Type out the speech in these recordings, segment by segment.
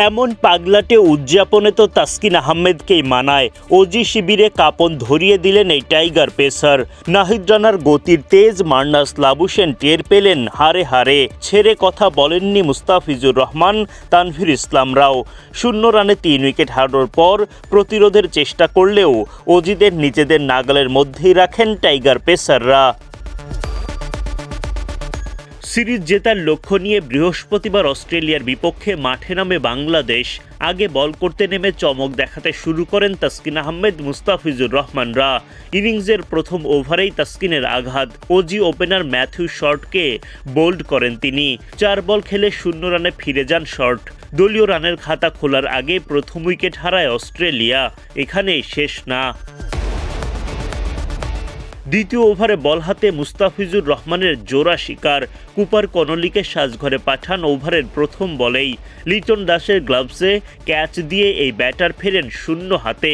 এমন পাগলাটে উদযাপনে তো তাসকিন আহমেদকেই মানায়। ওজি শিবিরে কাঁপন ধরিয়ে দিলেন এই টাইগার পেসার। নাহিদ রানার গতির তেজ মার্নাস লাবুশেন টের পেলেন হারে হারে। ছেড়ে কথা বলেননি মুস্তাফিজুর রহমান, তানভীর ইসলামরাও। 0 রানে 3 উইকেট হারানোর পর প্রতিরোধের চেষ্টা করলেও অজিদের নিজেদের নাগালের মধ্যেই রাখেন টাইগার পেসাররা। সিরিজ জেতার লক্ষ্য নিয়ে বৃহস্পতিবার অস্ট্রেলিয়ার বিপক্ষে মাঠে নামে বাংলাদেশ। আগে বল করতে নেমে চমক দেখাতে শুরু করেন তাসকিন আহমেদ, মুস্তাফিজুর রহমানরা। ইনিংসের প্রথম ওভারেই তাসকিনের আঘাত। ওজি ওপেনার ম্যাথিউ শর্টকে বোল্ড করেন তিনি। 4 বল খেলে 0 রানে ফিরে যান শর্ট। দলীয় রানের খাতা খোলার আগে প্রথম উইকেট হারায় অস্ট্রেলিয়া। এখানেই শেষ না। দ্বিতীয় ওভারে বল হাতে মুস্তাফিজুর রহমানের জোড়া শিকার। কুপার কনলিকে সাজঘরে পাঠান ওভারের প্রথম বলেই। লিটন দাসের গ্লাভসে ক্যাচ দিয়ে এই ব্যাটার ফেরেন 0 হাতে।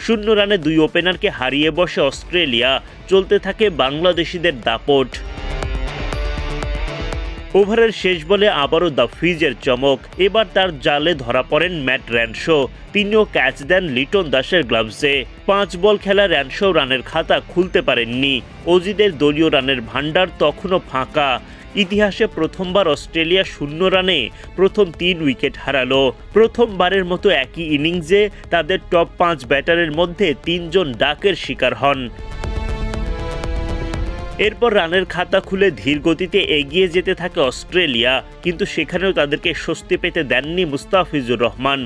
0 রানে 2 ওপেনারকে হারিয়ে বসে অস্ট্রেলিয়া। চলতে থাকে বাংলাদেশিদের দাপট। ওভারের শেষ বলে আবারও দ্য ফিজের চমক। এবার তার জালে ধরা পড়েন ম্যাট র্যানশো। তিনিও ক্যাচ দেন লিটন দাসের গ্লাভসে। 5 বল খেলা র্যানশো রানের খাতা খুলতে পারেননি। অজিদের দলীয় রানের ভান্ডার তখনও ফাঁকা। ইতিহাসে প্রথমবার অস্ট্রেলিয়া 0 রানে প্রথম 3 উইকেট হারালো। প্রথমবারের মতো একই ইনিংসে তাদের টপ 5 ব্যাটারের মধ্যে 3 জন ডাকের শিকার হন। এরপর রানের খাতা খুলে ধীর গতিতে এগিয়ে যেতে থাকে অস্ট্রেলিয়া, কিন্তু সেখানেও তাদেরকে স্বস্তি পেতে দেননি মুস্তাফিজুর রহমান।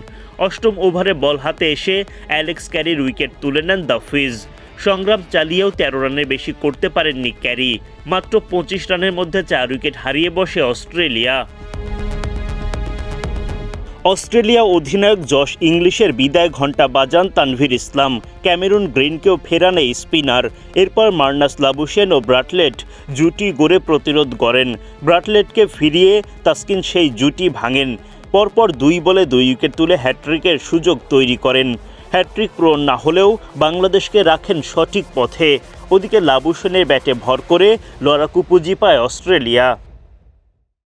8ম ওভারে বল হাতে এসে অ্যালেক্স ক্যারির উইকেট তুলে নেন দ্য ফিজ। সংগ্রাম চালিয়েও 13 রানের বেশি করতে পারেননি ক্যারি। মাত্র 25 রানের মধ্যে 4 উইকেট হারিয়ে বসে অস্ট্রেলিয়া। অস্ট্রেলিয়া অধিনায়ক জশ ইংলিশের বিদায় ঘণ্টা বাজান তানভীর ইসলাম। ক্যামেরুন গ্রিনকেও ফেরান এই স্পিনার। এরপর মার্নাস লাবুশেন ও ব্রাটলেট জুটি গড়ে প্রতিরোধ করেন। ব্রাটলেটকে ফিরিয়ে তাসকিন সেই জুটি ভাঙেন। পরপর 2 বলে 2 উইকেট তুলে হ্যাট্রিকের সুযোগ তৈরি করেন। হ্যাট্রিক পূরণ না হলেও বাংলাদেশকে রাখেন সঠিক পথে। ওদিকে লাবুশেনের ব্যাটে ভর করে লড়াকু পুঁজি পায় অস্ট্রেলিয়া।